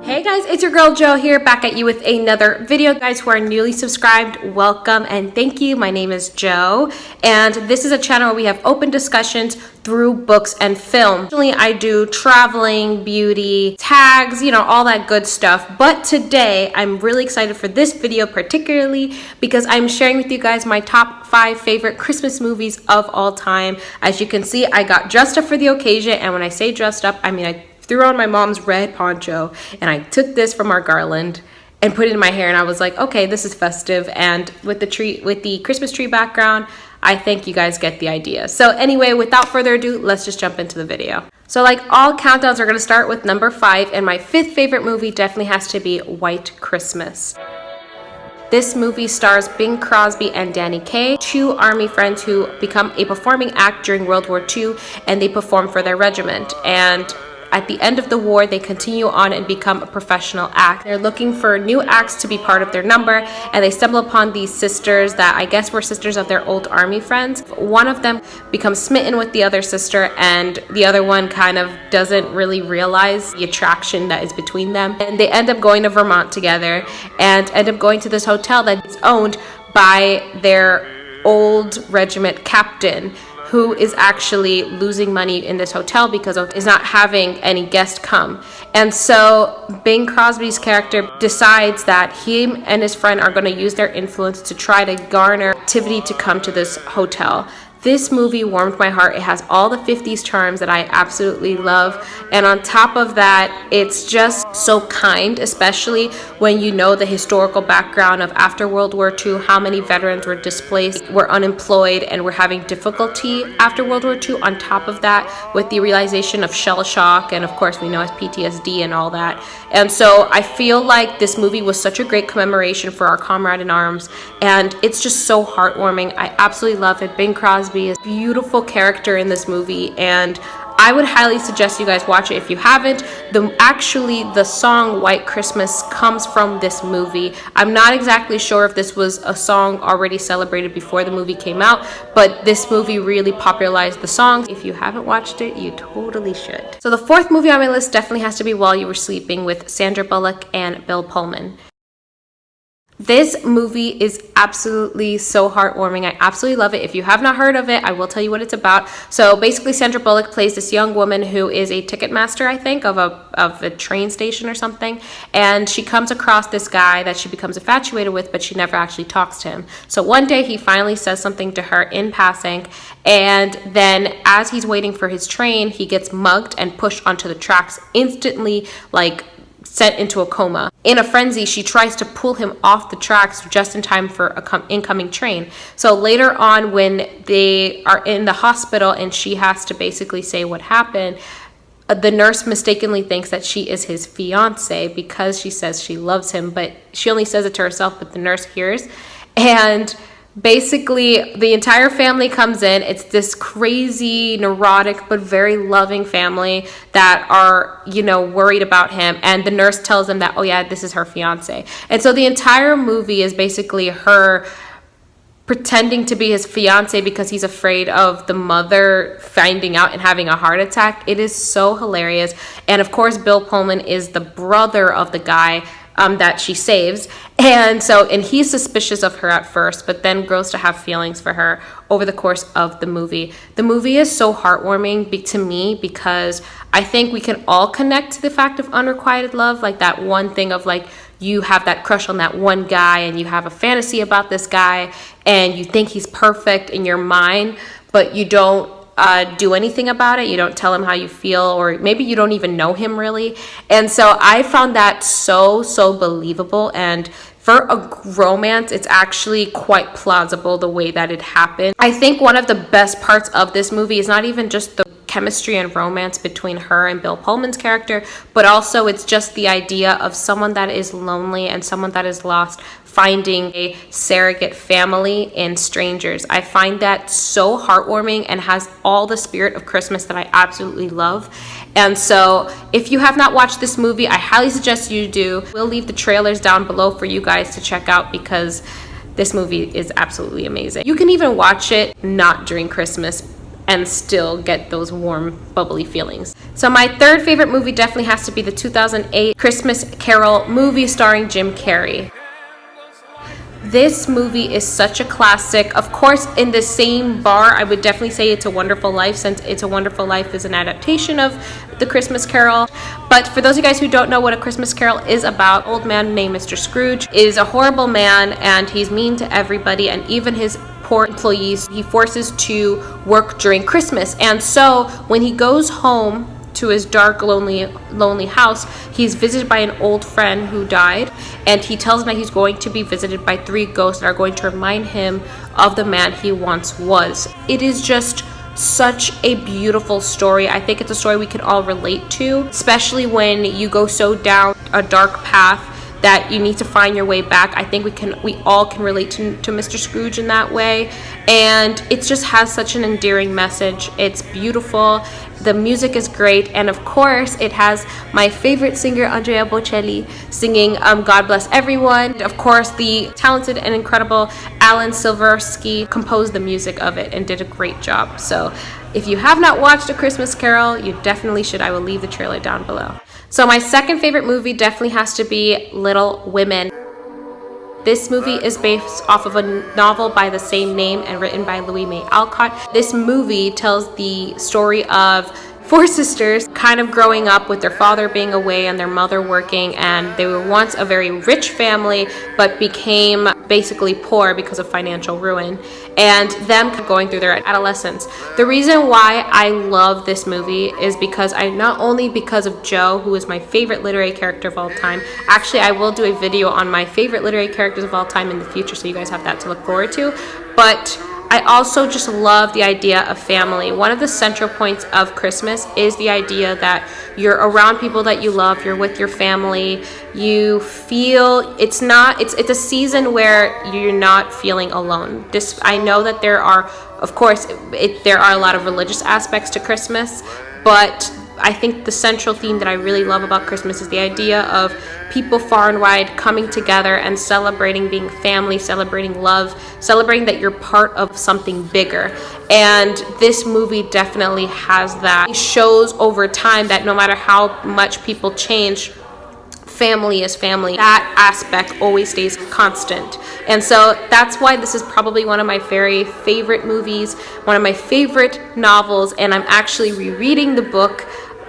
Hey guys, it's your girl Jo here, back at you with another video. Guys who are newly subscribed, welcome and thank you. My name is Jo, and this is a channel where we have open discussions through books and film. Usually I do traveling, beauty, tags, you know, all that good stuff. But today I'm really excited for this video particularly because I'm sharing with you guys my top 5 favorite Christmas movies of all time. As you can see, I got dressed up for the occasion, and when I say dressed up, I mean I threw on my mom's red poncho and I took this from our garland and put it in my hair, and I was like, okay, this is festive. And with the Christmas tree background, I think you guys get the idea. So anyway, without further ado, let's just jump into the video. So like all countdowns are going to start with number 5, and my 5th favorite movie definitely has to be White Christmas. This movie stars Bing Crosby and Kaye, 2 army friends who become a performing act during World War II, and they perform for their regiment. And at the end of the war, they continue on and become a professional act. They're looking for new acts to be part of their number, and they stumble upon these sisters that I guess were sisters of their old army friends. One of them becomes smitten with the other sister, and the other one kind of doesn't really realize the attraction that is between them. And they end up going to Vermont together and end up going to this hotel that is owned by their old regiment captain, who is actually losing money in this hotel because of is not having any guests come. And so Bing Crosby's character decides that him and his friend are going to use their influence to try to garner activity to come to this hotel. This movie warmed my heart. It has all the 50s charms that I absolutely love. And on top of that, it's just so kind, especially when you know the historical background of after World War II, how many veterans were displaced, were unemployed, and were having difficulty after World War II. On top of that, with the realization of shell shock, and of course we know as PTSD and all that. And so I feel like this movie was such a great commemoration for our comrade in arms, and it's just so heartwarming. I absolutely love it. Bing Crosby is a beautiful character in this movie, and I would highly suggest you guys watch it if you haven't. The song White Christmas comes from this movie. I'm not exactly sure if this was a song already celebrated before the movie came out, but this movie really popularized the song. If you haven't watched it, you totally should. So the 4th movie on my list definitely has to be While You Were Sleeping with Sandra Bullock and Bill Pullman. This movie is absolutely so heartwarming. I absolutely love it. If you have not heard of it, I will tell you what it's about. So basically, Sandra Bullock plays this young woman who is a ticket master, I think, of a train station or something. And she comes across this guy that she becomes infatuated with, but she never actually talks to him. So one day he finally says something to her in passing. And then as he's waiting for his train, he gets mugged and pushed onto the tracks instantly, like sent into a coma. In a frenzy, she tries to pull him off the tracks just in time for an incoming train. So later on, when they are in the hospital and she has to basically say what happened, the nurse mistakenly thinks that she is his fiance because she says she loves him, but she only says it to herself, but the nurse hears. And basically, the entire family comes in. It's this crazy, neurotic, but very loving family that are, you know, worried about him. And the nurse tells them that, oh yeah, this is her fiance. And so the entire movie is basically her pretending to be his fiance because he's afraid of the mother finding out and having a heart attack. It is so hilarious. And of course, Bill Pullman is the brother of the guy that she saves, and he's suspicious of her at first, but then grows to have feelings for her over the course of the movie. The movie is so heartwarming to me because I think we can all connect to the fact of unrequited love, like that one thing of like you have that crush on that one guy and you have a fantasy about this guy and you think he's perfect in your mind, but you don't do anything about it. You don't tell him how you feel, or maybe you don't even know him really. And so I found that so believable, and for a romance, it's actually quite plausible the way that it happened. I think one of the best parts of this movie is not even just the chemistry and romance between her and Bill Pullman's character, but also it's just the idea of someone that is lonely and someone that is lost finding a surrogate family in strangers. I find that so heartwarming and has all the spirit of Christmas that I absolutely love. And so if you have not watched this movie, I highly suggest you do. We'll leave the trailers down below for you guys to check out because this movie is absolutely amazing. You can even watch it not during Christmas. and still get those warm, bubbly feelings. So my third favorite movie definitely has to be the 2008 Christmas Carol movie starring Jim Carrey. This movie is such a classic. Of course, in the same bar, I would definitely say It's a Wonderful Life, since It's a Wonderful Life is an adaptation of The Christmas Carol. But for those of you guys who don't know what A Christmas Carol is about, an old man named Mr. Scrooge is a horrible man, and he's mean to everybody, and even his poor employees he forces to work during Christmas. And so when he goes home to his dark, lonely house, he's visited by an old friend who died, and he tells him that he's going to be visited by 3 ghosts that are going to remind him of the man he once was. It is just such a beautiful story. I think it's a story we can all relate to, especially when you go so down a dark path that you need to find your way back. I think we all can relate to Mr. Scrooge in that way, and it just has such an endearing message. It's beautiful, the music is great, and of course it has my favorite singer, Andrea Bocelli, singing God Bless Everyone. Of course, the talented and incredible Alan Silversky composed the music of it and did a great job. So if you have not watched A Christmas Carol, you definitely should. I will leave the trailer down below. So my second favorite movie definitely has to be Little Women. This movie is based off of a novel by the same name and written by Louis May Alcott. This movie tells the story of 4 sisters kind of growing up with their father being away and their mother working, and they were once a very rich family but became basically poor because of financial ruin, and them going through their adolescence. The reason why I love this movie is because not only because of Joe, who is my favorite literary character of all time. Actually, I will do a video on my favorite literary characters of all time in the future, so you guys have that to look forward to. But I also just love the idea of family. One of the central points of Christmas is the idea that you're around people that you love, you're with your family, you feel it's a season where you're not feeling alone. I know that there are, of course, there are a lot of religious aspects to Christmas, but I think the central theme that I really love about Christmas is the idea of people far and wide coming together and celebrating being family, celebrating love, celebrating that you're part of something bigger. And this movie definitely has that. It shows over time that no matter how much people change, family is family. That aspect always stays constant. And so that's why this is probably one of my very favorite movies, one of my favorite novels, and I'm actually rereading the book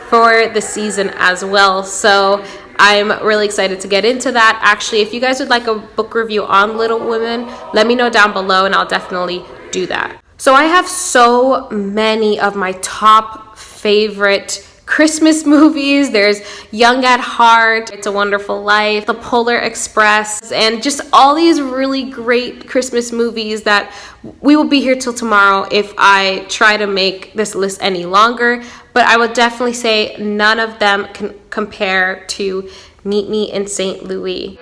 for the season as well. So I'm really excited to get into that. Actually, if you guys would like a book review on Little Women, let me know down below and I'll definitely do that. So I have so many of my top favorite Christmas movies. There's Young at Heart, It's a Wonderful Life, The Polar Express, and just all these really great Christmas movies that we will be here till tomorrow if I try to make this list any longer. But I would definitely say none of them can compare to Meet Me in St. Louis.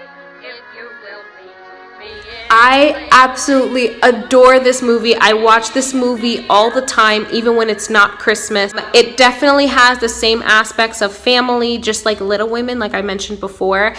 I absolutely adore this movie. I watch this movie all the time, even when it's not Christmas. It definitely has the same aspects of family, just like Little Women, like I mentioned before.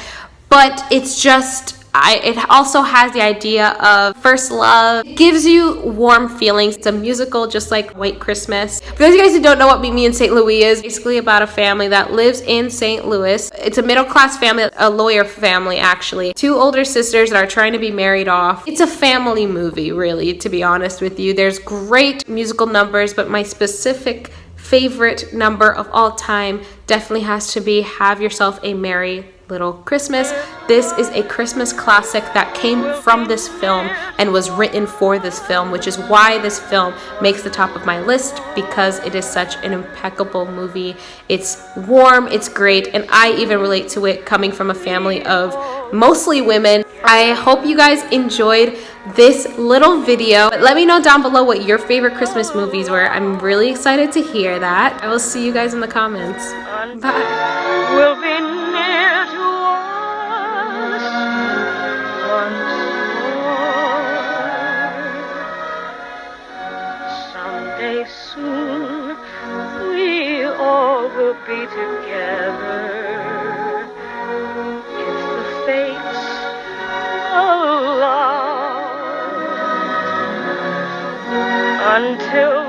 But it's just, it also has the idea of first love. It gives you warm feelings. It's a musical just like White Christmas. For those of you guys who don't know what Meet Me in St. Louis is, basically about a family that lives in St. Louis. It's a middle-class family, a lawyer family actually. 2 older sisters that are trying to be married off. It's a family movie, really, to be honest with you. There's great musical numbers, but my specific favorite number of all time definitely has to be Have Yourself a Merry Little Christmas. This is a Christmas classic that came from this film and was written for this film, which is why this film makes the top of my list, because it is such an impeccable movie. It's warm, it's great, and I even relate to it coming from a family of mostly women. I hope you guys enjoyed this little video. Let me know down below what your favorite Christmas movies were. I'm really excited to hear that. I will see you guys in the comments. Bye. We'll be near to us once more. Someday soon we all will be together. If the fates allow. Until